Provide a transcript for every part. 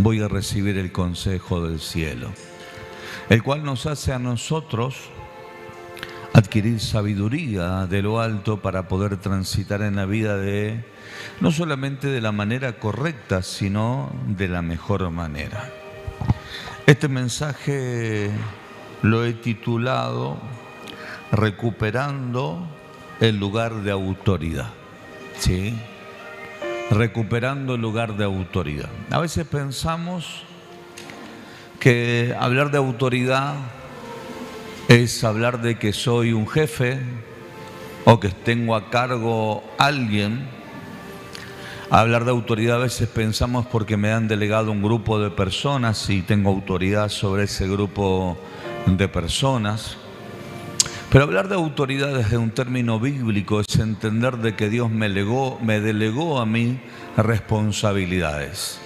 voy a recibir el consejo del cielo, el cual nos hace a nosotros adquirir sabiduría de lo alto para poder transitar en la vida no solamente de la manera correcta, sino de la mejor manera. Este mensaje lo he titulado Recuperando el lugar de autoridad. ¿Sí? Recuperando el lugar de autoridad. A veces pensamos que hablar de autoridad es hablar de que soy un jefe o que tengo a cargo a alguien. Hablar de autoridad a veces pensamos porque me han delegado un grupo de personas y tengo autoridad sobre ese grupo de personas. Pero hablar de autoridad desde un término bíblico es entender de que Dios me delegó a mí responsabilidades.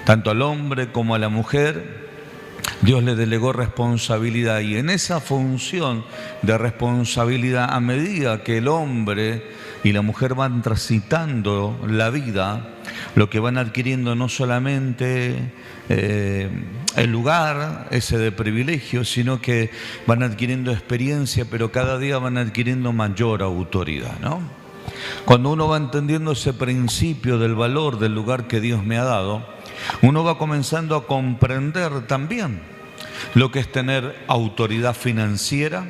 Tanto al hombre como a la mujer, Dios le delegó responsabilidad, y en esa función de responsabilidad, a medida que el hombre y la mujer van transitando la vida, lo que van adquiriendo no solamente el lugar ese de privilegio, sino que van adquiriendo experiencia, pero cada día van adquiriendo mayor autoridad, ¿no? Cuando uno va entendiendo ese principio del valor del lugar que Dios me ha dado, uno va comenzando a comprender también lo que es tener autoridad financiera,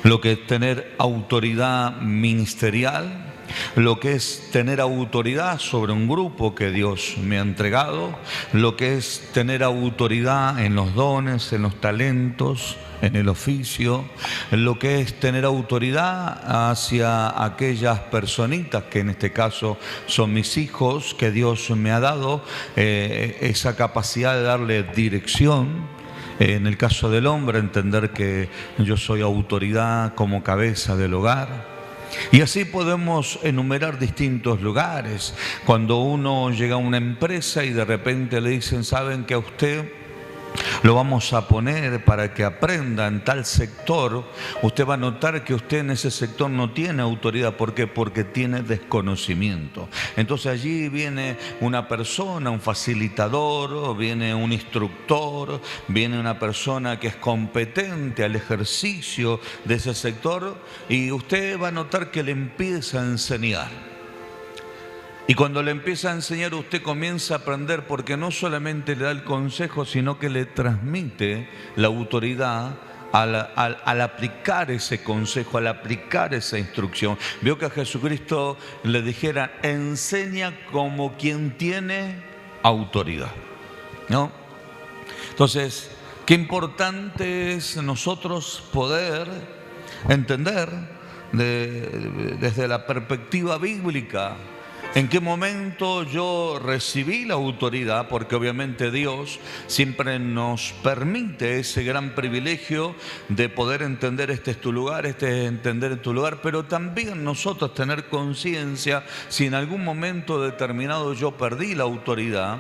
lo que es tener autoridad ministerial, lo que es tener autoridad sobre un grupo que Dios me ha entregado, lo que es tener autoridad en los dones, en los talentos, en el oficio, lo que es tener autoridad hacia aquellas personitas que en este caso son mis hijos, que Dios me ha dado esa capacidad de darle dirección. En el caso del hombre, entender que yo soy autoridad como cabeza del hogar. Y así podemos enumerar distintos lugares. Cuando uno llega a una empresa y de repente le dicen, ¿saben que a usted lo vamos a poner para que aprenda en tal sector? Usted va a notar que usted en ese sector no tiene autoridad. ¿Por qué? Porque tiene desconocimiento. Entonces allí viene una persona, un facilitador, viene un instructor, viene una persona que es competente al ejercicio de ese sector, y usted va a notar que le empieza a enseñar. Y cuando le empieza a enseñar, usted comienza a aprender, porque no solamente le da el consejo, sino que le transmite la autoridad al aplicar ese consejo, al aplicar esa instrucción. Vio que a Jesucristo le dijera, enseña como quien tiene autoridad, ¿no? Entonces, qué importante es nosotros poder entender desde la perspectiva bíblica en qué momento yo recibí la autoridad, porque obviamente Dios siempre nos permite ese gran privilegio de poder entender este es tu lugar, este es entender tu lugar, pero también nosotros tener conciencia si en algún momento determinado yo perdí la autoridad,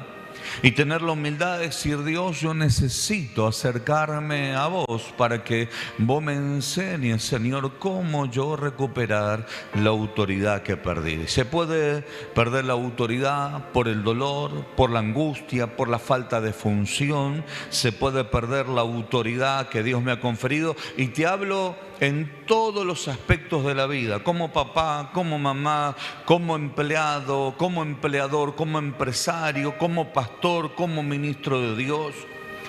y tener la humildad de decir, Dios, yo necesito acercarme a vos para que vos me enseñes, Señor, cómo yo recuperar la autoridad que perdí. Se puede perder la autoridad por el dolor, por la angustia, por la falta de función. Se puede perder la autoridad que Dios me ha conferido, y te hablo en todos los aspectos de la vida, como papá, como mamá, como empleado, como empleador, como empresario, como pastor, como ministro de Dios.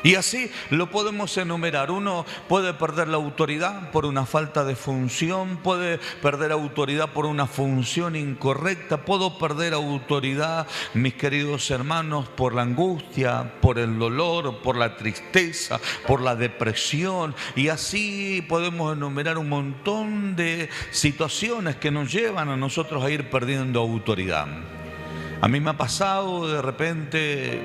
Y así lo podemos enumerar. Uno puede perder la autoridad por una falta de función, puede perder autoridad por una función incorrecta, puedo perder autoridad, mis queridos hermanos, por la angustia, por el dolor, por la tristeza, por la depresión. Y así podemos enumerar un montón de situaciones que nos llevan a nosotros a ir perdiendo autoridad. A mí me ha pasado de repente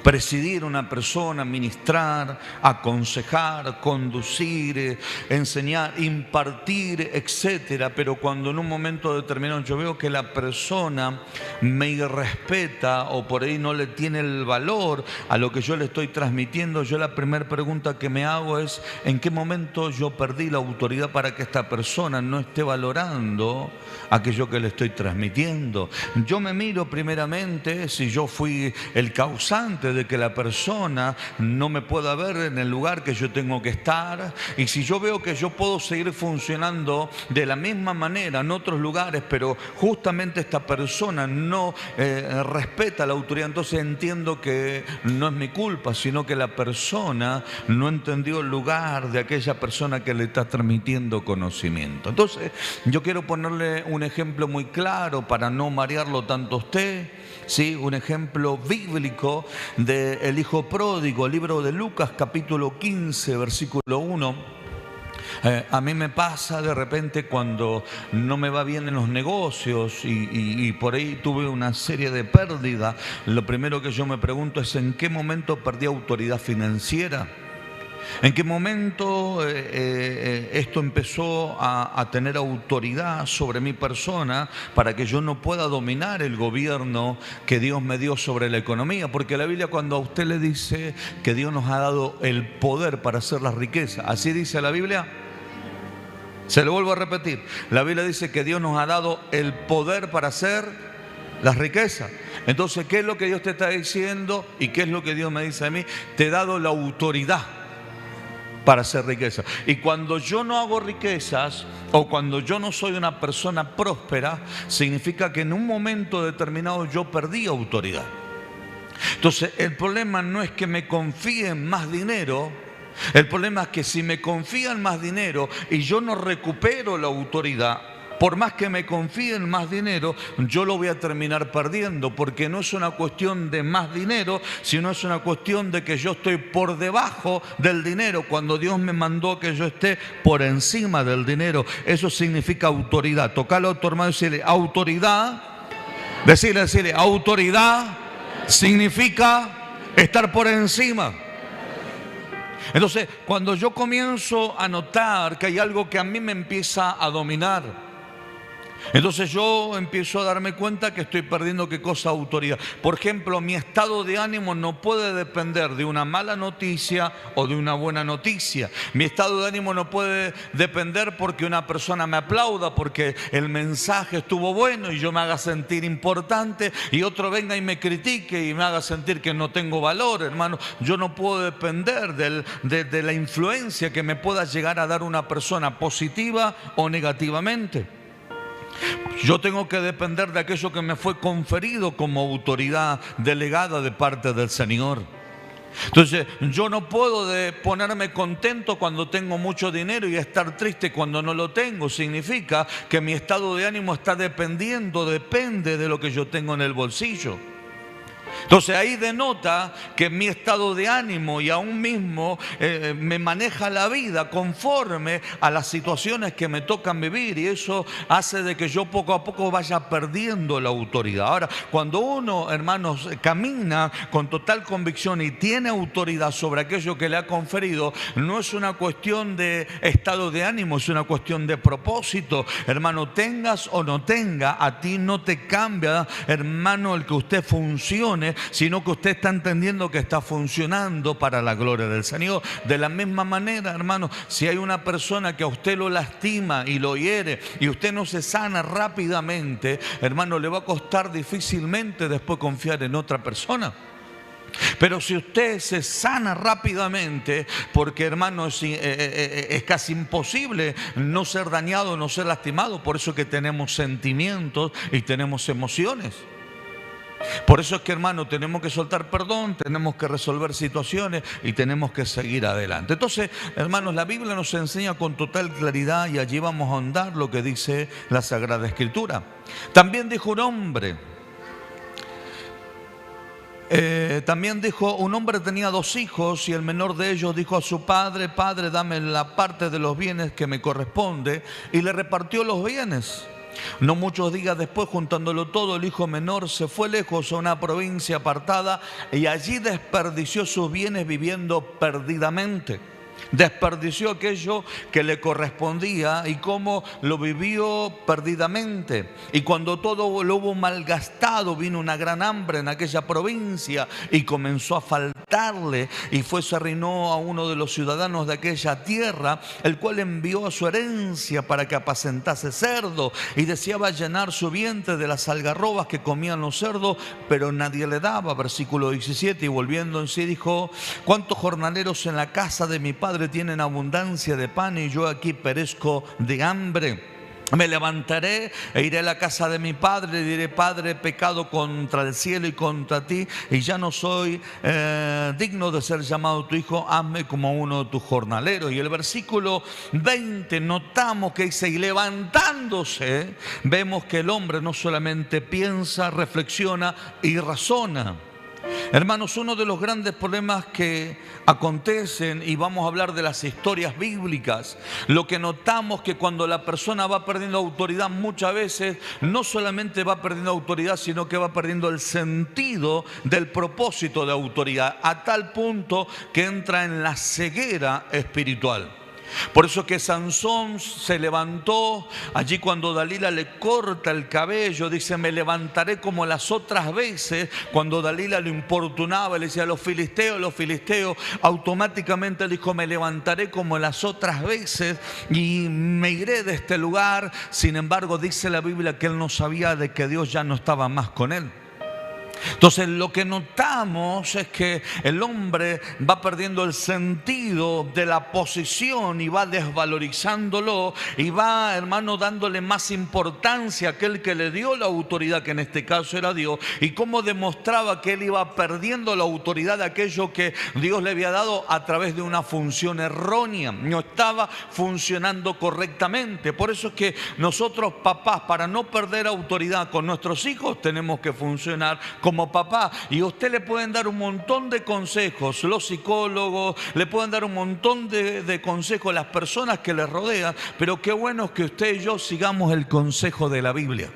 presidir una persona, ministrar, aconsejar, conducir, enseñar, impartir, etcétera. Pero cuando en un momento determinado yo veo que la persona me irrespeta o por ahí no le tiene el valor a lo que yo le estoy transmitiendo, yo la primera pregunta que me hago es: ¿en qué momento yo perdí la autoridad para que esta persona no esté valorando aquello que le estoy transmitiendo? Yo me miro primeramente si yo fui el causante de que la persona no me pueda ver en el lugar que yo tengo que estar, y si yo veo que yo puedo seguir funcionando de la misma manera en otros lugares, pero justamente esta persona no respeta la autoridad, entonces entiendo que no es mi culpa, sino que la persona no entendió el lugar de aquella persona que le está transmitiendo conocimiento. Entonces yo quiero ponerle un ejemplo muy claro para no marearlo tanto a usted. Sí, un ejemplo bíblico del hijo pródigo, el libro de Lucas, capítulo 15, versículo 1. A mí me pasa de repente cuando no me va bien en los negocios y por ahí tuve una serie de pérdidas. Lo primero que yo me pregunto es: ¿en qué momento perdí autoridad financiera? ¿En qué momento esto empezó a tener autoridad sobre mi persona para que yo no pueda dominar el gobierno que Dios me dio sobre la economía? Porque la Biblia, cuando a usted le dice que Dios nos ha dado el poder para hacer las riquezas, ¿así dice la Biblia? Se lo vuelvo a repetir. La Biblia dice que Dios nos ha dado el poder para hacer las riquezas. Entonces, ¿qué es lo que Dios te está diciendo? ¿Y qué es lo que Dios me dice a mí? Te he dado la autoridad para hacer riqueza. Y cuando yo no hago riquezas, o cuando yo no soy una persona próspera, significa que en un momento determinado yo perdí autoridad. Entonces el problema no es que me confíen más dinero. El problema es que si me confían más dinero y yo no recupero la autoridad, por más que me confíen más dinero, yo lo voy a terminar perdiendo, porque no es una cuestión de más dinero, sino es una cuestión de que yo estoy por debajo del dinero, cuando Dios me mandó que yo esté por encima del dinero. Eso significa autoridad. Tocalo a tu hermano y decirle: autoridad. Decirle, autoridad significa estar por encima. Entonces, cuando yo comienzo a notar que hay algo que a mí me empieza a dominar, entonces yo empiezo a darme cuenta que estoy perdiendo, ¿qué cosa? Autoridad. Por ejemplo, mi estado de ánimo no puede depender de una mala noticia o de una buena noticia. Mi estado de ánimo no puede depender porque una persona me aplauda, porque el mensaje estuvo bueno y yo me haga sentir importante, y otro venga y me critique y me haga sentir que no tengo valor. Hermano, yo no puedo depender de la influencia que me pueda llegar a dar una persona, positiva o negativamente. Yo tengo que depender de aquello que me fue conferido como autoridad delegada de parte del Señor. Entonces yo no puedo ponerme contento cuando tengo mucho dinero y estar triste cuando no lo tengo. Significa que mi estado de ánimo está depende de lo que yo tengo en el bolsillo. Entonces ahí denota que mi estado de ánimo y aún mismo me maneja la vida conforme a las situaciones que me tocan vivir, y eso hace de que yo poco a poco vaya perdiendo la autoridad. Ahora, cuando uno, hermanos, camina con total convicción y tiene autoridad sobre aquello que le ha conferido, no es una cuestión de estado de ánimo, es una cuestión de propósito. Hermano, tengas o no tenga, a ti no te cambia, hermano, el que usted funcione, sino que usted está entendiendo que está funcionando para la gloria del Señor. De la misma manera, hermano, si hay una persona que a usted lo lastima y lo hiere y usted no se sana rápidamente, hermano, le va a costar difícilmente después confiar en otra persona. Pero si usted se sana rápidamente, porque, hermano, es casi imposible no ser dañado, no ser lastimado. Por eso es que tenemos sentimientos y tenemos emociones. Por eso es que, hermano, tenemos que soltar perdón, tenemos que resolver situaciones y tenemos que seguir adelante. Entonces, hermanos, la Biblia nos enseña con total claridad, y allí vamos a ahondar lo que dice la Sagrada Escritura. También dijo un hombre, un hombre tenía 2 hijos, y el menor de ellos dijo a su padre: Padre, dame la parte de los bienes que me corresponde, y le repartió los bienes. No muchos días después, juntándolo todo, el hijo menor se fue lejos a una provincia apartada y allí desperdició sus bienes viviendo perdidamente. Desperdició aquello que le correspondía y cómo lo vivió perdidamente. Y cuando todo lo hubo malgastado, vino una gran hambre en aquella provincia y comenzó a faltarle. Y se arruinó a uno de los ciudadanos de aquella tierra, el cual envió a su herencia para que apacentase cerdos y deseaba llenar su vientre de las algarrobas que comían los cerdos, pero nadie le daba. Versículo 17, y volviendo en sí dijo: ¿cuántos jornaleros en la casa de mi padre tienen abundancia de pan y yo aquí perezco de hambre? Me levantaré e iré a la casa de mi padre y diré: Padre, he pecado contra el cielo y contra ti, y ya no soy digno de ser llamado tu hijo, hazme como uno de tus jornaleros. Y el versículo 20 notamos que dice: y levantándose, vemos que el hombre no solamente piensa, reflexiona y razona. Hermanos, uno de los grandes problemas que acontecen, y vamos a hablar de las historias bíblicas, lo que notamos que cuando la persona va perdiendo autoridad, muchas veces no solamente va perdiendo autoridad, sino que va perdiendo el sentido del propósito de autoridad, a tal punto que entra en la ceguera espiritual. Por eso que Sansón se levantó allí cuando Dalila le corta el cabello, dice: me levantaré como las otras veces. Cuando Dalila lo importunaba, le decía: los filisteos, automáticamente dijo: me levantaré como las otras veces y me iré de este lugar. Sin embargo, dice la Biblia que él no sabía de que Dios ya no estaba más con él. Entonces lo que notamos es que el hombre va perdiendo el sentido de la posición y va desvalorizándolo y va, hermano, dándole más importancia a aquel que le dio la autoridad, que en este caso era Dios, y cómo demostraba que él iba perdiendo la autoridad de aquello que Dios le había dado a través de una función errónea. No estaba funcionando correctamente. Por eso es que nosotros, papás, para no perder autoridad con nuestros hijos, tenemos que funcionar como papá. Y a usted le pueden dar un montón de consejos, los psicólogos le pueden dar un montón de consejos, las personas que le rodean, pero qué bueno es que usted y yo sigamos el consejo de la Biblia.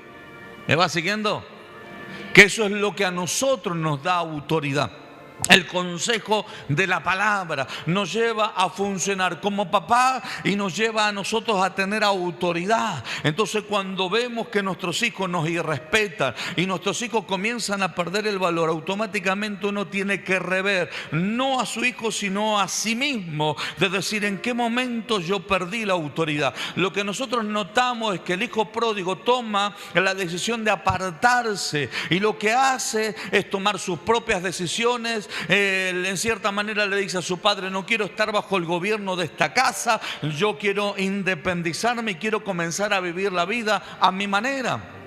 ¿Me va siguiendo? Que eso es lo que a nosotros nos da autoridad. El consejo de la palabra nos lleva a funcionar como papá y nos lleva a nosotros a tener autoridad. Entonces, cuando vemos que nuestros hijos nos irrespetan y nuestros hijos comienzan a perder el valor, automáticamente uno tiene que rever, no a su hijo, sino a sí mismo, de decir: ¿en qué momento yo perdí la autoridad? Lo que nosotros notamos es que el hijo pródigo toma la decisión de apartarse y lo que hace es tomar sus propias decisiones. Él, en cierta manera, le dice a su padre: no quiero estar bajo el gobierno de esta casa, yo quiero independizarme y quiero comenzar a vivir la vida a mi manera.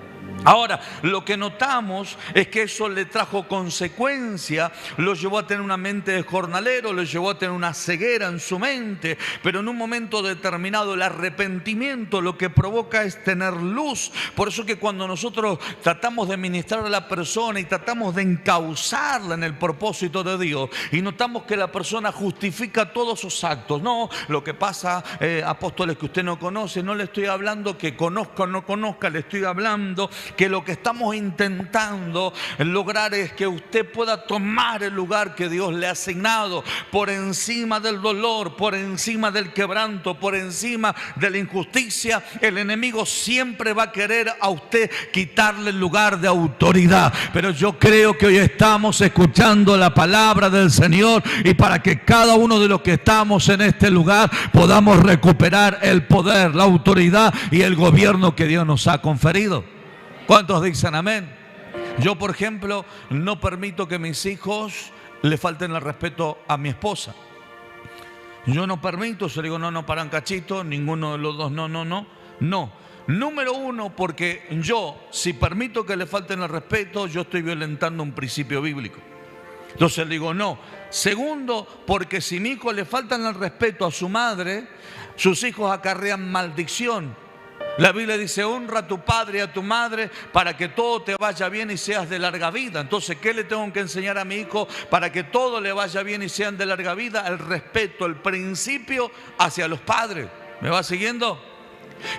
Ahora, lo que notamos es que eso le trajo consecuencia, lo llevó a tener una mente de jornalero, lo llevó a tener una ceguera en su mente, pero en un momento determinado el arrepentimiento lo que provoca es tener luz. Por eso que cuando nosotros tratamos de ministrar a la persona y tratamos de encauzarla en el propósito de Dios y notamos que la persona justifica todos sus actos, no, lo que pasa, apóstoles, que usted no conoce, no le estoy hablando que conozca o no conozca, le estoy hablando que lo que estamos intentando lograr es que usted pueda tomar el lugar que Dios le ha asignado, por encima del dolor, por encima del quebranto, por encima de la injusticia. El enemigo siempre va a querer a usted quitarle el lugar de autoridad, pero yo creo que hoy estamos escuchando la palabra del Señor, y para que cada uno de los que estamos en este lugar podamos recuperar el poder, la autoridad y el gobierno que Dios nos ha conferido. ¿Cuántos dicen amén? Yo, por ejemplo, no permito que mis hijos le falten el respeto a mi esposa. Yo no permito, yo le digo: no, paran cachito, ninguno de los dos, no. Número uno, porque yo, si permito que le falten el respeto, yo estoy violentando un principio bíblico. Entonces le digo no. Segundo, porque si mi hijo le faltan el respeto a su madre, sus hijos acarrean maldición. La Biblia dice: honra a tu padre y a tu madre para que todo te vaya bien y seas de larga vida. Entonces, ¿qué le tengo que enseñar a mi hijo para que todo le vaya bien y sean de larga vida? El respeto, el principio hacia los padres. ¿Me va siguiendo?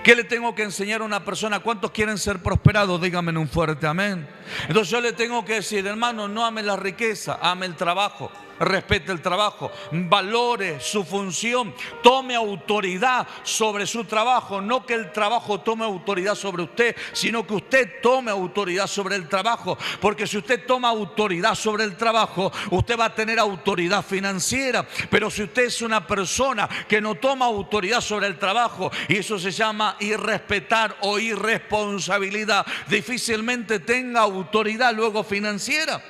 ¿Qué le tengo que enseñar a una persona? ¿Cuántos quieren ser prosperados? Díganme en un fuerte amén. Entonces yo le tengo que decir, hermano, no ame la riqueza, ame el trabajo. Respete el trabajo, valore su función, tome autoridad sobre su trabajo. No que el trabajo tome autoridad sobre usted, sino que usted tome autoridad sobre el trabajo. Porque si usted toma autoridad sobre el trabajo, usted va a tener autoridad financiera. Pero si usted es una persona que no toma autoridad sobre el trabajo, y eso se llama irrespetar o irresponsabilidad, difícilmente tenga autoridad luego financiera.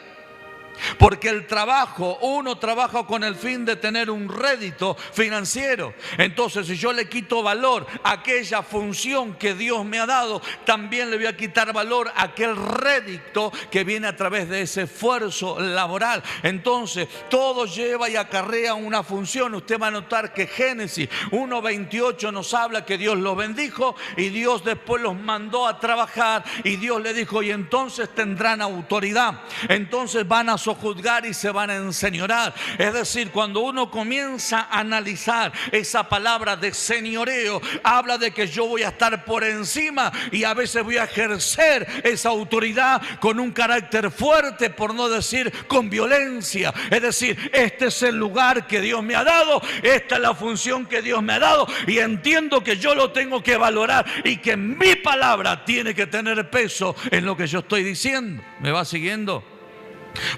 Porque el trabajo, uno trabaja con el fin de tener un rédito financiero. Entonces, si yo le quito valor a aquella función que Dios me ha dado, también le voy a quitar valor a aquel rédito que viene a través de ese esfuerzo laboral. Entonces, todo lleva y acarrea una función. Usted va a notar que Génesis 1:28 nos habla que Dios los bendijo y Dios después los mandó a trabajar, y Dios le dijo, y entonces tendrán autoridad. Entonces van a sojuzgar y se van a enseñorar. Es decir, cuando uno comienza a analizar esa palabra de señoreo, habla de que yo voy a estar por encima y a veces voy a ejercer esa autoridad con un carácter fuerte, por no decir con violencia. Es decir, este es el lugar que Dios me ha dado, esta es la función que Dios me ha dado, y entiendo que yo lo tengo que valorar y que mi palabra tiene que tener peso en lo que yo estoy diciendo. ¿Me va siguiendo?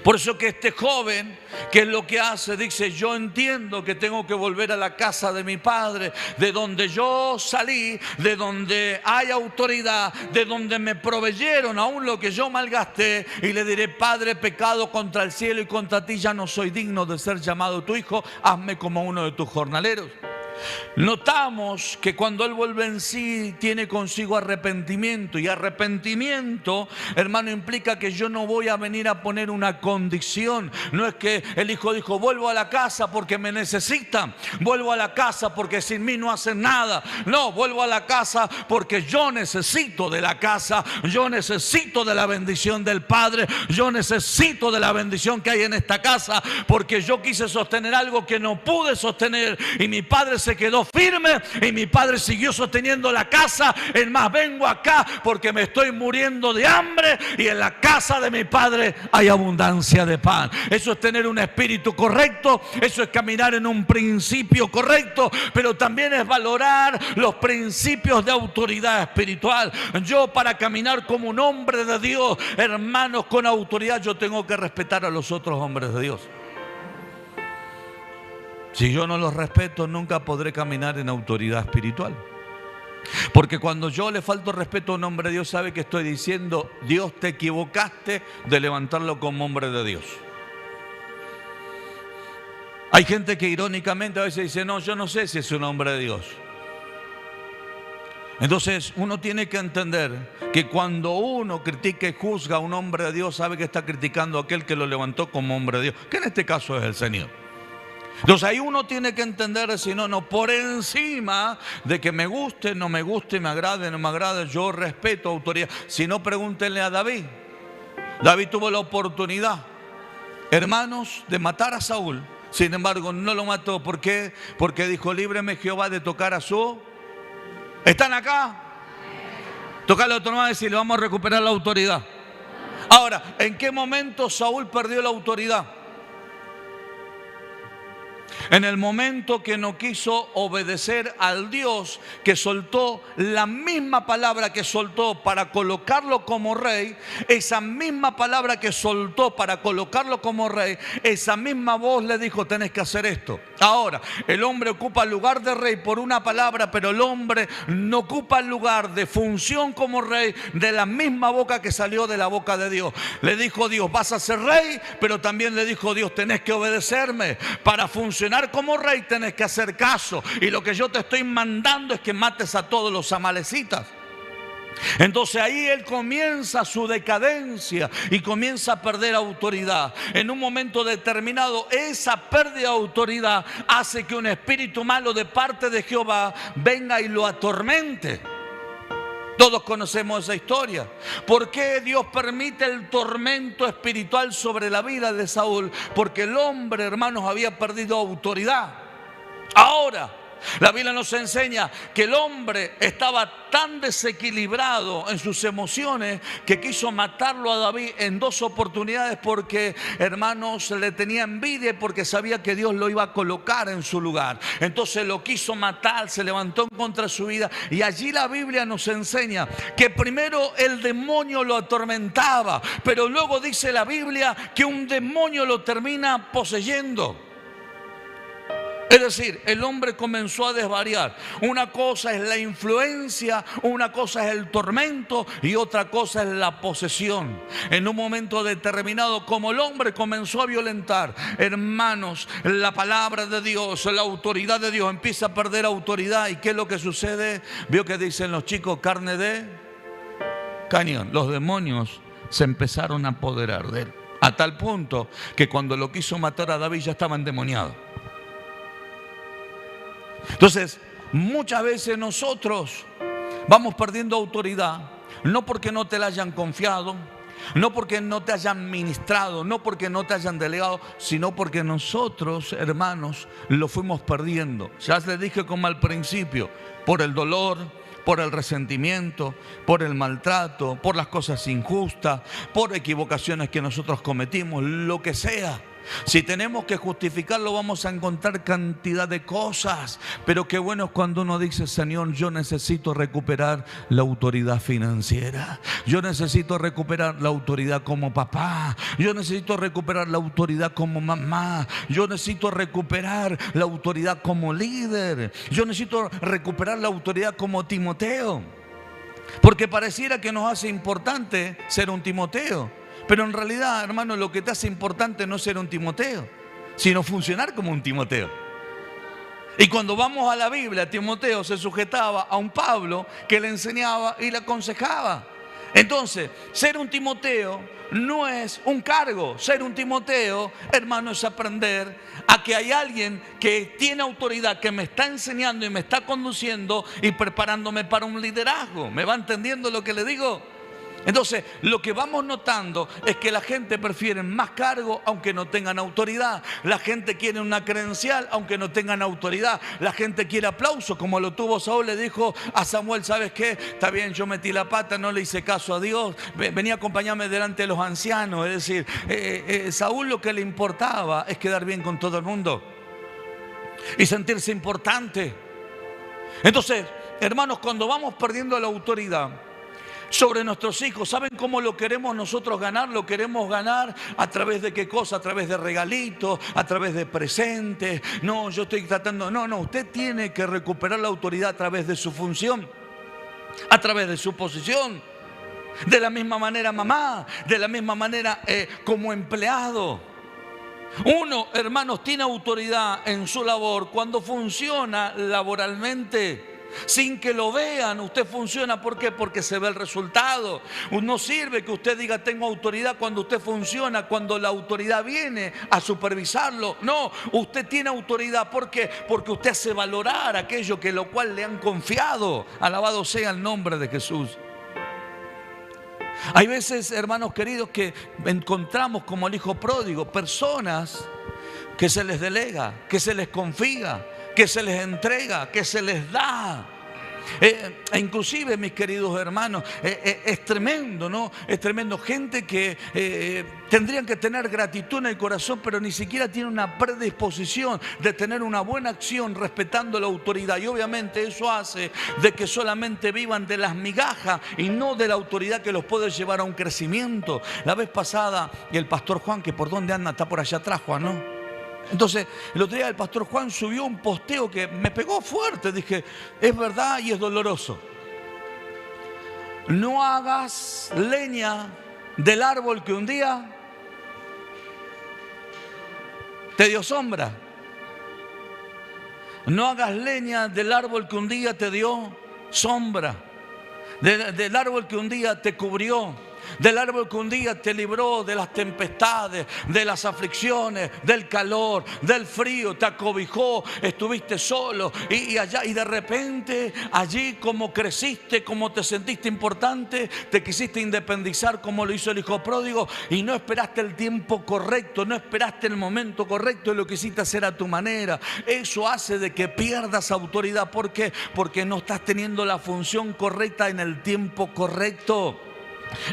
Por eso que este joven, ¿qué es lo que hace? Dice, yo entiendo que tengo que volver a la casa de mi padre, de donde yo salí, de donde hay autoridad, de donde me proveyeron aún lo que yo malgasté, y le diré, Padre, he pecado contra el cielo y contra ti, ya no soy digno de ser llamado tu hijo, hazme como uno de tus jornaleros. Notamos que cuando él vuelve en sí, tiene consigo arrepentimiento. Y arrepentimiento, hermano, implica que yo no voy a venir a poner una condición. No es que el hijo dijo, vuelvo a la casa porque me necesitan, vuelvo a la casa porque sin mí no hacen nada. No, vuelvo a la casa porque yo necesito de la casa, yo necesito de la bendición del Padre, yo necesito de la bendición que hay en esta casa, porque yo quise sostener algo que no pude sostener, y mi padre se quedó firme y mi padre siguió sosteniendo la casa. Es más, vengo acá porque me estoy muriendo de hambre, y en la casa de mi padre hay abundancia de pan. Eso es tener un espíritu correcto, eso es caminar en un principio correcto, pero también es valorar los principios de autoridad espiritual. Yo, para caminar como un hombre de Dios, hermanos, con autoridad, yo tengo que respetar a los otros hombres de Dios. Si yo no los respeto, nunca podré caminar en autoridad espiritual. Porque cuando yo le falto respeto a un hombre de Dios, sabe que estoy diciendo, Dios, te equivocaste de levantarlo como hombre de Dios. Hay gente que irónicamente a veces dice, no, yo no sé si es un hombre de Dios. Entonces uno tiene que entender que cuando uno critica y juzga a un hombre de Dios, sabe que está criticando a aquel que lo levantó como hombre de Dios, que en este caso es el Señor. Entonces ahí uno tiene que entender, si no, no, por encima de que me guste, no me guste, me agrade, no me agrade, yo respeto autoridad. Si no, pregúntenle a David. David tuvo la oportunidad, hermanos, de matar a Saúl. Sin embargo, no lo mató. ¿Por qué? Porque dijo, líbreme Jehová de tocar a su... ¿Están acá? Tocarle a otro hermano y decirle, vamos a recuperar la autoridad. Ahora, ¿en qué momento Saúl perdió la autoridad? En el momento que no quiso obedecer al Dios que soltó la misma palabra que soltó para colocarlo como rey, esa misma palabra que soltó para colocarlo como rey, esa misma voz le dijo, tenés que hacer esto. Ahora, el hombre ocupa el lugar de rey por una palabra, pero el hombre no ocupa el lugar de función como rey de la misma boca que salió de la boca de Dios. Le dijo Dios, vas a ser rey, pero también le dijo Dios, tenés que obedecerme. Para funcionar como rey tenés que hacer caso, y lo que yo te estoy mandando es que mates a todos los amalecitas. Entonces ahí él comienza su decadencia y comienza a perder autoridad. En un momento determinado, esa pérdida de autoridad hace que un espíritu malo de parte de Jehová venga y lo atormente. Todos conocemos esa historia. ¿Por qué Dios permite el tormento espiritual sobre la vida de Saúl? Porque el hombre, hermanos, había perdido autoridad. Ahora, La Biblia nos enseña que el hombre estaba tan desequilibrado en sus emociones que quiso matarlo a David en 2 oportunidades porque, hermanos, le tenía envidia porque sabía que Dios lo iba a colocar en su lugar. Entonces lo quiso matar, se levantó en contra de su vida. Y allí la Biblia nos enseña que primero el demonio lo atormentaba, pero luego dice la Biblia que un demonio lo termina poseyendo. Es decir, el hombre comenzó a desvariar. Una cosa es la influencia, una cosa es el tormento y otra cosa es la posesión. En un momento determinado, como el hombre comenzó a violentar, hermanos, la palabra de Dios, la autoridad de Dios, empieza a perder autoridad. ¿Y qué es lo que sucede? Vio que dicen los chicos, carne de cañón. Los demonios se empezaron a apoderar de él, a tal punto que cuando lo quiso matar a David ya estaba endemoniado. Entonces, muchas veces nosotros vamos perdiendo autoridad, no porque no te la hayan confiado, no porque no te hayan ministrado, no porque no te hayan delegado, sino porque nosotros, hermanos, lo fuimos perdiendo. Ya les dije como al principio, por el dolor, por el resentimiento, por el maltrato, por las cosas injustas, por equivocaciones que nosotros cometimos, lo que sea. Si tenemos que justificarlo, vamos a encontrar cantidad de cosas. Pero qué bueno es cuando uno dice, Señor, yo necesito recuperar la autoridad financiera. Yo necesito recuperar la autoridad como papá. Yo necesito recuperar la autoridad como mamá. Yo necesito recuperar la autoridad como líder. Yo necesito recuperar la autoridad como Timoteo. Porque pareciera que nos hace importante ser un Timoteo. Pero en realidad, hermano, lo que te hace importante no es ser un Timoteo, sino funcionar como un Timoteo. Y cuando vamos a la Biblia, Timoteo se sujetaba a un Pablo que le enseñaba y le aconsejaba. Entonces, ser un Timoteo no es un cargo. Ser un Timoteo, hermano, es aprender a que hay alguien que tiene autoridad, que me está enseñando y me está conduciendo y preparándome para un liderazgo. ¿Me va entendiendo lo que le digo? Entonces, lo que vamos notando es que la gente prefiere más cargo aunque no tengan autoridad. La gente quiere una credencial aunque no tengan autoridad. La gente quiere aplauso, como lo tuvo Saúl. Le dijo a Samuel, ¿sabes qué? Está bien, yo metí la pata, no le hice caso a Dios. Venía a acompañarme delante de los ancianos. Es decir, Saúl lo que le importaba es quedar bien con todo el mundo y sentirse importante. Entonces, hermanos, cuando vamos perdiendo la autoridad sobre nuestros hijos, ¿saben cómo lo queremos nosotros ganar? Lo queremos ganar a través de qué cosa, a través de regalitos, a través de presentes. No, yo estoy tratando, no, usted tiene que recuperar la autoridad a través de su función, a través de su posición. De la misma manera mamá, de la misma manera como empleado. Uno, hermanos, tiene autoridad en su labor cuando funciona laboralmente. Sin que lo vean, usted funciona. ¿Por qué? Porque se ve el resultado. No sirve que usted diga tengo autoridad cuando usted funciona, cuando la autoridad viene a supervisarlo. No, usted tiene autoridad. ¿Por qué? Porque usted hace valorar aquello que lo cual le han confiado. Alabado sea el nombre de Jesús. Hay veces, hermanos queridos, que encontramos como el hijo pródigo personas que se les delega, que se les confía, que se les entrega, que se les da. Inclusive, mis queridos hermanos, es tremendo, ¿no? Es tremendo. Gente que tendrían que tener gratitud en el corazón, pero ni siquiera tienen una predisposición de tener una buena acción respetando la autoridad. Y obviamente eso hace de que solamente vivan de las migajas y no de la autoridad que los puede llevar a un crecimiento. La vez pasada, el pastor Juan, que por dónde anda, está por allá atrás, Juan, ¿no? Entonces, el otro día el pastor Juan subió un posteo que me pegó fuerte. Dije, es verdad y es doloroso. No hagas leña del árbol que un día te dio sombra. No hagas leña del árbol que un día te dio sombra. Del árbol que un día te cubrió. del árbol que un día te libró de las tempestades, de las aflicciones, del calor, del frío, te acobijó, estuviste solo y allá, y de repente allí, como creciste, como te sentiste importante, te quisiste independizar como lo hizo el hijo pródigo y no esperaste el tiempo correcto, no esperaste el momento correcto y lo quisiste hacer a tu manera. Eso hace de que pierdas autoridad. ¿Por qué? Porque no estás teniendo la función correcta en el tiempo correcto.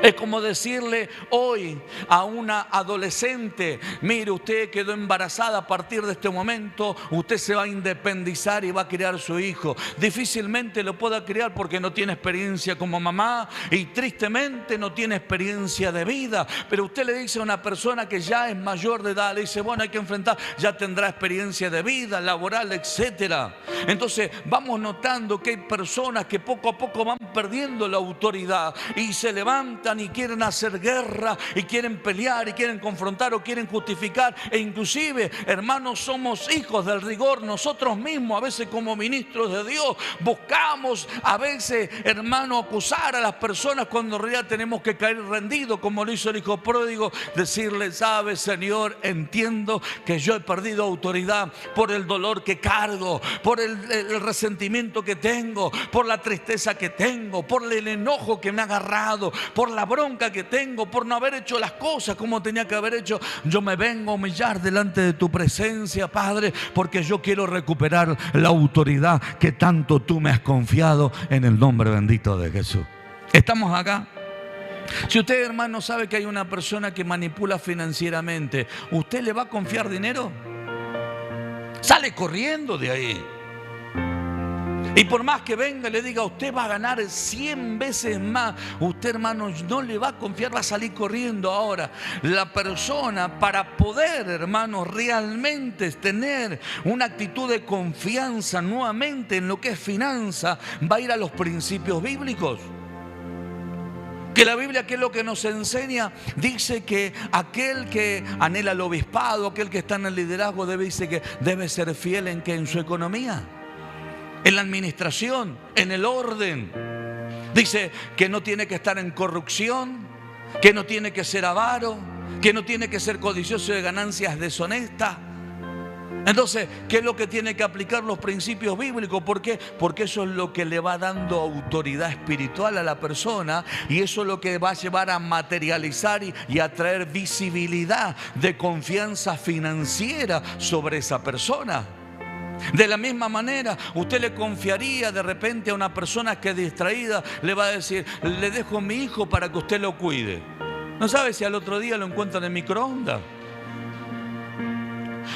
Es como decirle hoy a una adolescente: mire, usted quedó embarazada, a partir de este momento usted se va a independizar y va a criar su hijo. Difícilmente lo pueda criar porque no tiene experiencia como mamá y tristemente no tiene experiencia de vida. Pero usted le dice a una persona que ya es mayor de edad, le dice: bueno, hay que enfrentar, ya tendrá experiencia de vida, laboral, etcétera. Entonces vamos notando que hay personas que poco a poco van perdiendo la autoridad y se levantan y quieren hacer guerra y quieren pelear y quieren confrontar o quieren justificar. E inclusive, hermanos, somos hijos del rigor. Nosotros mismos a veces, como ministros de Dios, buscamos a veces, hermano, acusar a las personas cuando en realidad tenemos que caer rendidos, como lo hizo el hijo pródigo. Decirle: sabes, Señor, entiendo que yo he perdido autoridad por el dolor que cargo, por el resentimiento que tengo, por la tristeza que tengo, por el enojo que me ha agarrado, por la bronca que tengo, por no haber hecho las cosas como tenía que haber hecho. Yo me vengo a humillar delante de tu presencia, Padre, porque yo quiero recuperar la autoridad que tanto tú me has confiado, en el nombre bendito de Jesús. ¿Estamos acá? Si usted, hermano, sabe que hay una persona que manipula financieramente, ¿usted le va a confiar dinero? Sale corriendo de ahí. Y por más que venga y le diga: usted va a ganar 100 veces más, usted, hermano, no le va a confiar, va a salir corriendo. Ahora, la persona, para poder, hermano, realmente tener una actitud de confianza nuevamente en lo que es finanza, va a ir a los principios bíblicos. Que la Biblia, ¿qué es lo que nos enseña? Dice que aquel que anhela el obispado, aquel que está en el liderazgo, dice que debe ser fiel en su economía, en la administración, en el orden. Dice que no tiene que estar en corrupción, que no tiene que ser avaro, que no tiene que ser codicioso de ganancias deshonestas. Entonces, ¿qué es lo que tiene que aplicar los principios bíblicos? ¿Por qué? Porque eso es lo que le va dando autoridad espiritual a la persona, y eso es lo que va a llevar a materializar y a traer visibilidad de confianza financiera sobre esa persona. De la misma manera, usted le confiaría de repente a una persona que es distraída, le va a decir: le dejo a mi hijo para que usted lo cuide. No sabe si al otro día lo encuentra en el microondas.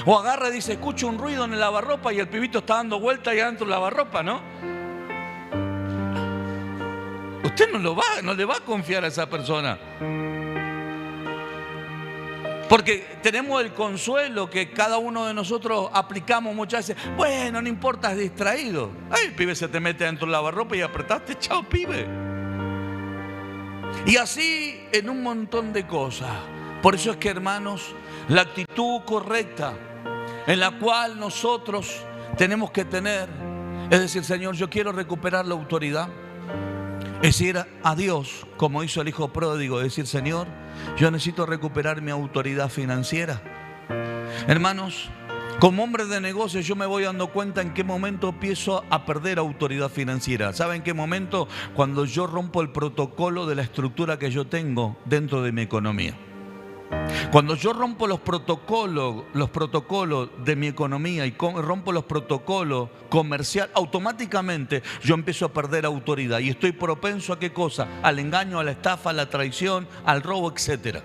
O agarra y dice: escucho un ruido en el lavarropa y el pibito está dando vueltas allá dentro del lavarropa, ¿no? Usted no le va a confiar a esa persona. Porque tenemos el consuelo que cada uno de nosotros aplicamos muchas veces: bueno, no importa, es distraído. Ay, el pibe se te mete dentro del lavarropa y apretaste, chao, pibe. Y así en un montón de cosas. Por eso es que, hermanos, la actitud correcta en la cual nosotros tenemos que tener es decir: Señor, yo quiero recuperar la autoridad. Es decir a Dios, como hizo el hijo pródigo, es decir: Señor, yo necesito recuperar mi autoridad financiera. Hermanos, como hombre de negocios, yo me voy dando cuenta en qué momento empiezo a perder autoridad financiera. ¿Saben en qué momento? Cuando yo rompo el protocolo de la estructura que yo tengo dentro de mi economía. Cuando yo rompo los protocolos de mi economía y rompo los protocolos comerciales, automáticamente yo empiezo a perder autoridad y estoy propenso a ¿qué cosa? Al engaño, a la estafa, a la traición, al robo, etc.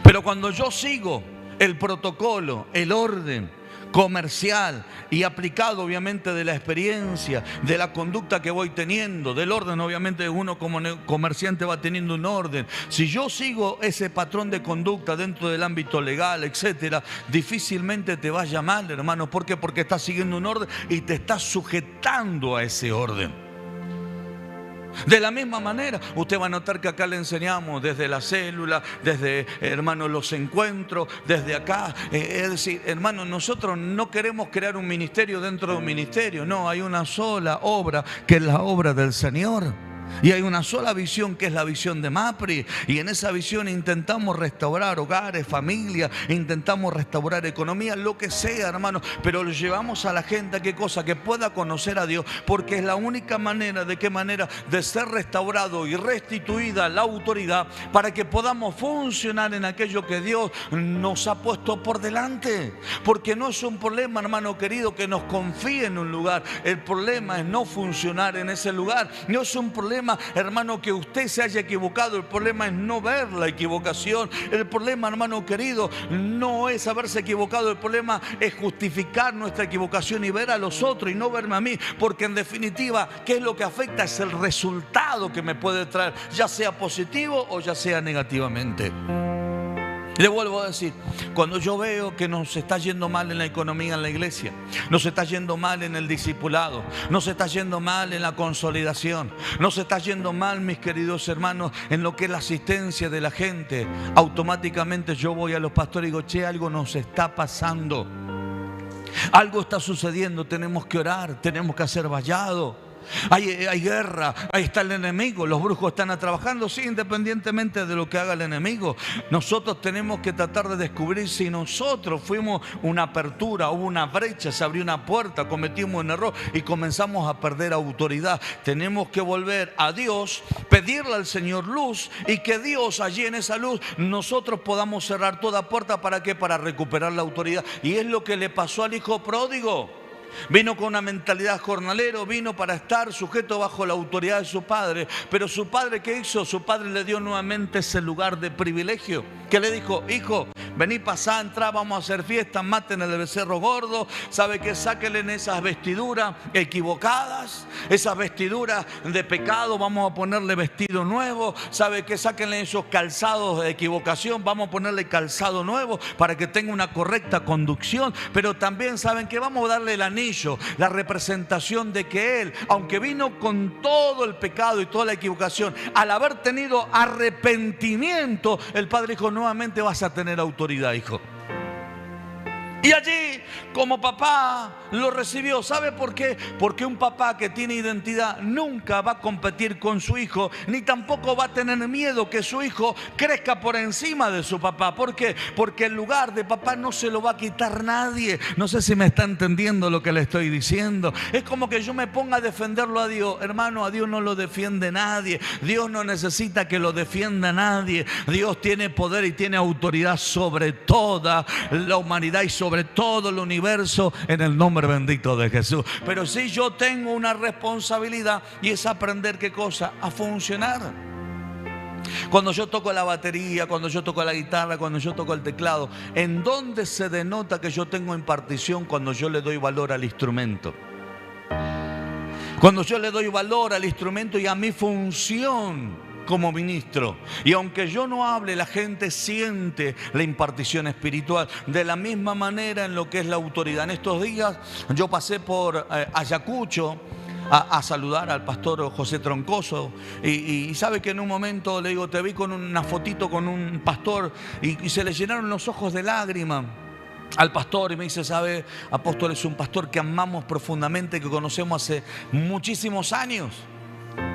Pero cuando yo sigo el protocolo, el orden comercial y aplicado obviamente de la experiencia, de la conducta que voy teniendo, del orden, obviamente uno como comerciante va teniendo un orden. Si yo sigo ese patrón de conducta dentro del ámbito legal, etcétera, difícilmente te vaya mal, hermano. ¿Por qué? Porque estás siguiendo un orden y te estás sujetando a ese orden. De la misma manera, usted va a notar que acá le enseñamos desde la célula, desde, hermano, los encuentros, desde acá. Es decir, hermano, nosotros no queremos crear un ministerio dentro de un ministerio. No, hay una sola obra, que es la obra del Señor. Y hay una sola visión, que es la visión de MAPRI. Y en esa visión intentamos restaurar hogares, familias, intentamos restaurar economía, lo que sea, hermano. Pero lo llevamos a la gente a qué cosa, que pueda conocer a Dios. Porque es la única manera, ¿de qué manera? De ser restaurado y restituida la autoridad para que podamos funcionar en aquello que Dios nos ha puesto por delante. Porque no es un problema, hermano querido, que nos confíe en un lugar. El problema es no funcionar en ese lugar. No es un problema, hermano, que usted se haya equivocado. El problema es no ver la equivocación. El problema, hermano querido, no es haberse equivocado. El problema es justificar nuestra equivocación y ver a los otros y no verme a mí. Porque en definitiva, ¿qué es lo que afecta? Es el resultado que me puede traer, ya sea positivo o ya sea negativamente. Le vuelvo a decir, cuando yo veo que nos está yendo mal en la economía en la iglesia, nos está yendo mal en el discipulado, nos está yendo mal en la consolidación, nos está yendo mal, mis queridos hermanos, en lo que es la asistencia de la gente, automáticamente yo voy a los pastores y digo, che, algo nos está pasando, algo está sucediendo, tenemos que orar, tenemos que hacer vallado. Hay guerra, ahí está el enemigo, los brujos están trabajando, sí, independientemente de lo que haga el enemigo. Nosotros tenemos que tratar de descubrir si nosotros fuimos una apertura, hubo una brecha, se abrió una puerta, cometimos un error y comenzamos a perder autoridad. Tenemos que volver a Dios, pedirle al Señor luz y que Dios allí en esa luz nosotros podamos cerrar toda puerta. ¿Para qué? Para recuperar la autoridad. Y es lo que le pasó al hijo pródigo. Vino con una mentalidad jornalero, vino para estar sujeto bajo la autoridad de su padre. Pero su padre, ¿qué hizo? Su padre le dio nuevamente ese lugar de privilegio. ¿Qué le dijo? Hijo, vení, pasá, entrá, vamos a hacer fiesta, maten el becerro gordo. ¿Sabe qué? Sáquenle esas vestiduras equivocadas, esas vestiduras de pecado, vamos a ponerle vestido nuevo. ¿Sabe qué? Sáquenle esos calzados de equivocación, vamos a ponerle calzado nuevo para que tenga una correcta conducción. Pero también, ¿saben qué? Vamos a darle el anillo, la representación de que él, aunque vino con todo el pecado y toda la equivocación, al haber tenido arrepentimiento, el padre dijo, nuevamente vas a tener autoridad, hijo. Y allí, como papá, lo recibió. ¿Sabe por qué? Porque un papá que tiene identidad nunca va a competir con su hijo, ni tampoco va a tener miedo que su hijo crezca por encima de su papá. ¿Por qué? Porque el lugar de papá no se lo va a quitar nadie. No sé si me está entendiendo lo que le estoy diciendo. Es como que yo me ponga a defenderlo a Dios. Hermano, a Dios no lo defiende nadie. Dios no necesita que lo defienda nadie. Dios tiene poder y tiene autoridad sobre toda la humanidad y sobre todo el universo, en el nombre bendito de Jesús. Pero sí, yo tengo una responsabilidad y es aprender, ¿qué cosa? A funcionar. Cuando yo toco la batería, cuando yo toco la guitarra, cuando yo toco el teclado, ¿en dónde se denota que yo tengo impartición? Cuando yo le doy valor al instrumento. Cuando yo le doy valor al instrumento y a mi función como ministro. Y aunque yo no hable, la gente siente la impartición espiritual. De la misma manera en lo que es la autoridad. En estos días yo pasé por Ayacucho a saludar al pastor José Troncoso y sabe que en un momento le digo, te vi con una fotito con un pastor y se le llenaron los ojos de lágrimas al pastor y me dice, sabe, apóstol, es un pastor que amamos profundamente, que conocemos hace muchísimos años.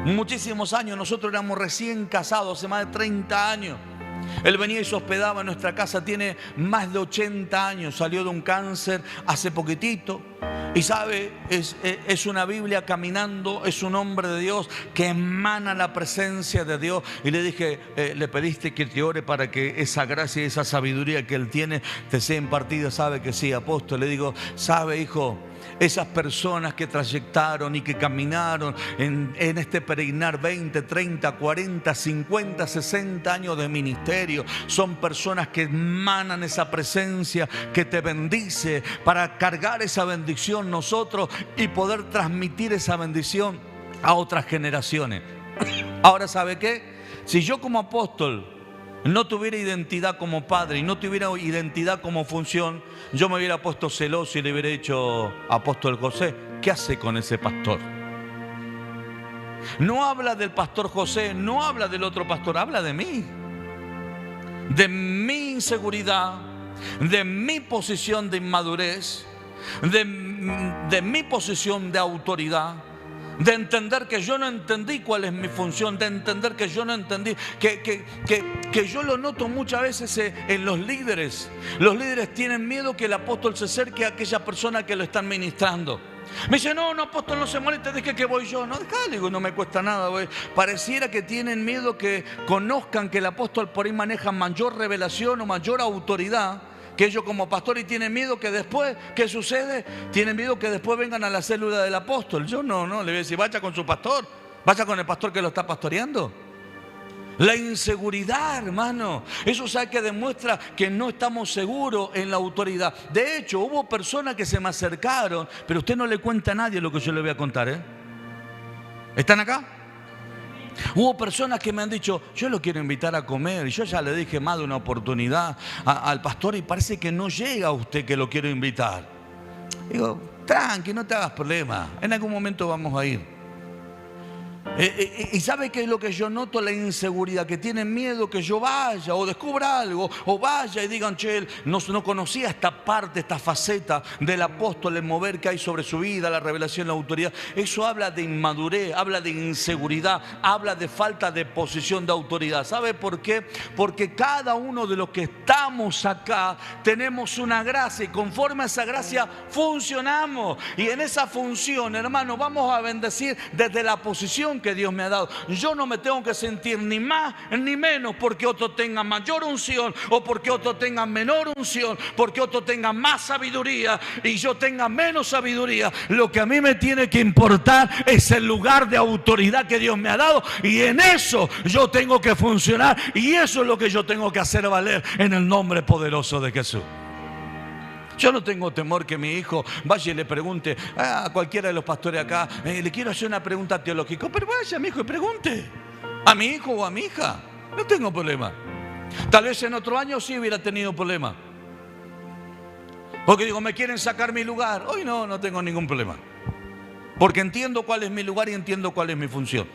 Muchísimos años, nosotros éramos recién casados, hace más de 30 años. Él venía y se hospedaba en nuestra casa, tiene más de 80 años, salió de un cáncer hace poquitito. Y sabe, es una Biblia caminando, es un hombre de Dios que emana la presencia de Dios. Y le dije, le pediste que te ore para que esa gracia y esa sabiduría que él tiene te sea impartida. Sabe que sí, apóstol. Le digo, sabe, hijo, esas personas que trayectaron y que caminaron en este peregrinar 20, 30, 40, 50, 60 años de ministerio, son personas que emanan esa presencia que te bendice, para cargar esa bendición nosotros y poder transmitir esa bendición a otras generaciones. Ahora, ¿sabe qué? Si yo como apóstol no tuviera identidad como padre y no tuviera identidad como función, yo me hubiera puesto celoso y le hubiera dicho, apóstol José, ¿qué hace con ese pastor? No habla del pastor José, no habla del otro pastor, habla de mí, de mi inseguridad, de mi posición de inmadurez, de mi posición de autoridad, de entender que yo no entendí cuál es mi función, de entender que yo no entendí, que yo lo noto muchas veces en los líderes. Los líderes tienen miedo que el apóstol se acerque a aquella persona que lo están ministrando. Me dice, no, apóstol, no se moleste, deje que voy yo. No, déjale, digo, no me cuesta nada, güey. Pareciera que tienen miedo que conozcan que el apóstol por ahí maneja mayor revelación o mayor autoridad que ellos como pastor, y tienen miedo que después, ¿qué sucede? Tienen miedo que después vengan a la célula del apóstol. Yo no, le voy a decir, vaya con su pastor, vaya con el pastor que lo está pastoreando. La inseguridad, hermano, eso sabe que demuestra que no estamos seguros en la autoridad. De hecho, hubo personas que se me acercaron, pero usted no le cuenta a nadie lo que yo le voy a contar, ¿eh? ¿Están acá? Hubo personas que me han dicho, yo lo quiero invitar a comer, y yo ya le dije más de una oportunidad al pastor y parece que no llega a usted que lo quiero invitar. Digo, tranqui, no te hagas problema, en algún momento vamos a ir. Y ¿sabe qué es lo que yo noto? La inseguridad, que tienen miedo que yo vaya o descubra algo, o vaya y digan, che, él no conocía esta parte, esta faceta del apóstol, el mover que hay sobre su vida, la revelación, la autoridad. Eso habla de inmadurez, habla de inseguridad, habla de falta de posición de autoridad. ¿Sabe por qué? Porque cada uno de los que estamos acá tenemos una gracia y conforme a esa gracia funcionamos. Y en esa función, hermano, vamos a bendecir desde la posición que Dios me ha dado. Yo no me tengo que sentir ni más ni menos porque otro tenga mayor unción o porque otro tenga menor unción, porque otro tenga más sabiduría y yo tenga menos sabiduría. Lo que a mí me tiene que importar es el lugar de autoridad que Dios me ha dado, y en eso yo tengo que funcionar, y eso es lo que yo tengo que hacer valer en el nombre poderoso de Jesús. Yo no tengo temor que mi hijo vaya y le pregunte a cualquiera de los pastores acá, le quiero hacer una pregunta teológica, pero vaya mi hijo y pregunte a mi hijo o a mi hija, no tengo problema. Tal vez en otro año sí hubiera tenido problema, porque digo, me quieren sacar mi lugar. Hoy no tengo ningún problema, porque entiendo cuál es mi lugar y entiendo cuál es mi función.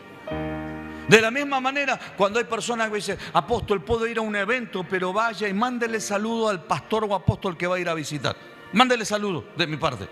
De la misma manera, cuando hay personas que dicen, apóstol, puedo ir a un evento, pero vaya y mándele saludo al pastor o apóstol que va a ir a visitar. Mándele saludo de mi parte.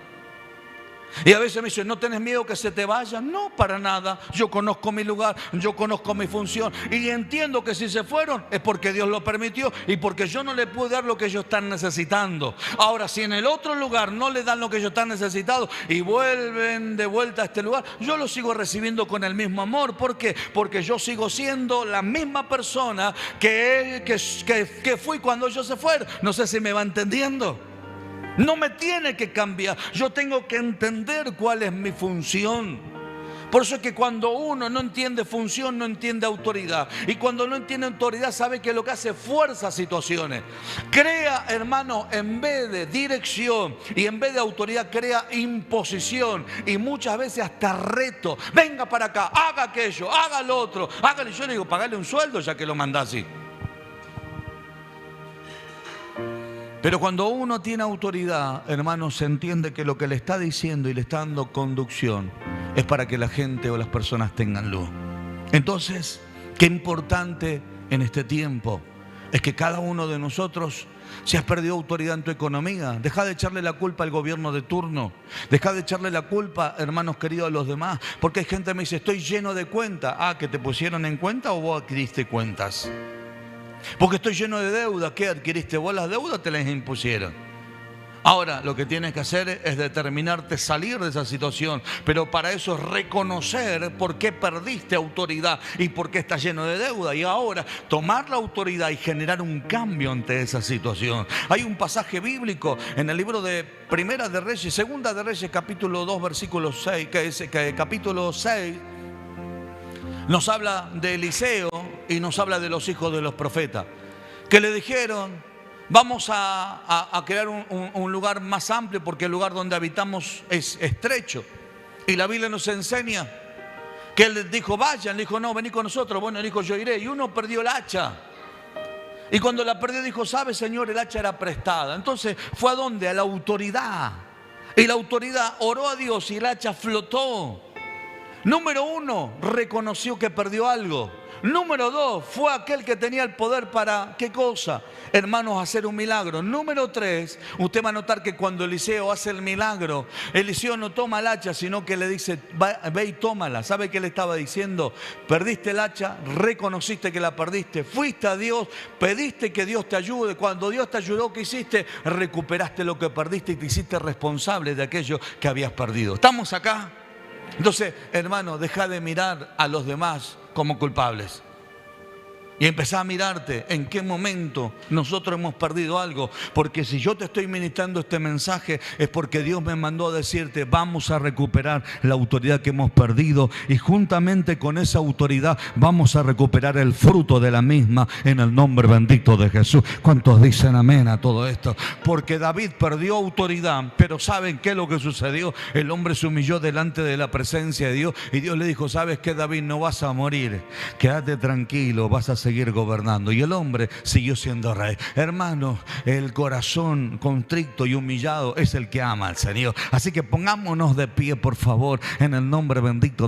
Y a veces me dicen, ¿no tenés miedo que se te vaya? No, para nada. Yo conozco mi lugar, yo conozco mi función, y entiendo que si se fueron es porque Dios lo permitió y porque yo no le pude dar lo que ellos están necesitando. Ahora, si en el otro lugar no le dan lo que ellos están necesitando y vuelven de vuelta a este lugar, yo lo sigo recibiendo con el mismo amor. ¿Por qué? Porque yo sigo siendo la misma persona que fui cuando ellos se fueron. No sé si me va entendiendo. No me tiene que cambiar. Yo tengo que entender cuál es mi función. Por eso es que cuando uno no entiende función, no entiende autoridad. Y cuando no entiende autoridad, sabe que lo que hace fuerza situaciones. Crea, hermano, en vez de dirección y en vez de autoridad, crea imposición. Y muchas veces hasta reto. Venga para acá, haga aquello, haga lo otro, hágale. Yo le digo, pagale un sueldo ya que lo manda así. Pero cuando uno tiene autoridad, hermanos, se entiende que lo que le está diciendo y le está dando conducción es para que la gente o las personas tengan luz. Entonces, qué importante en este tiempo es que cada uno de nosotros, si has perdido autoridad en tu economía, deja de echarle la culpa al gobierno de turno, deja de echarle la culpa, hermanos queridos, a los demás, porque hay gente que me dice, estoy lleno de cuentas. Ah, ¿que te pusieron en cuenta o vos adquiriste cuentas? Porque estoy lleno de deuda. ¿Qué adquiriste vos? Las deudas te las impusieron. Ahora lo que tienes que hacer es determinarte salir de esa situación, pero para eso es reconocer por qué perdiste autoridad y por qué estás lleno de deuda, y ahora tomar la autoridad y generar un cambio ante esa situación. Hay un pasaje bíblico en el libro de Primera de Reyes, Segunda de Reyes, capítulo 2, versículo 6, capítulo 6 nos habla de Eliseo y nos habla de los hijos de los profetas, que le dijeron, vamos a crear un lugar más amplio porque el lugar donde habitamos es estrecho. Y la Biblia nos enseña que él les dijo, vayan. Le dijo, no, vení con nosotros. Bueno, él dijo, yo iré. Y uno perdió el hacha. Y cuando la perdió dijo, ¿sabe, Señor? El hacha era prestada. Entonces fue a dónde, a la autoridad. Y la autoridad oró a Dios y el hacha flotó. Número uno, reconoció que perdió algo. Número 2, fue aquel que tenía el poder para, ¿qué cosa? Hermanos, hacer un milagro. Número 3, usted va a notar que cuando Eliseo hace el milagro, Eliseo no toma el hacha, sino que le dice, ve y tómala. ¿Sabe qué le estaba diciendo? Perdiste el hacha, reconociste que la perdiste, fuiste a Dios, pediste que Dios te ayude. Cuando Dios te ayudó, ¿qué hiciste? Recuperaste lo que perdiste y te hiciste responsable de aquello que habías perdido. ¿Estamos acá? Entonces, hermano, deja de mirar a los demás como culpables. Y empezá a mirarte en qué momento nosotros hemos perdido algo. Porque si yo te estoy ministrando este mensaje es porque Dios me mandó a decirte, vamos a recuperar la autoridad que hemos perdido. Y juntamente con esa autoridad vamos a recuperar el fruto de la misma en el nombre bendito de Jesús. ¿Cuántos dicen amén a todo esto? Porque David perdió autoridad, pero ¿saben qué es lo que sucedió? El hombre se humilló delante de la presencia de Dios y Dios le dijo, ¿sabes qué, David? No vas a morir, quédate tranquilo, vas a seguir gobernando. Y el hombre siguió siendo rey. Hermano, el corazón contrito y humillado es el que ama al Señor. Así que pongámonos de pie, por favor, en el nombre bendito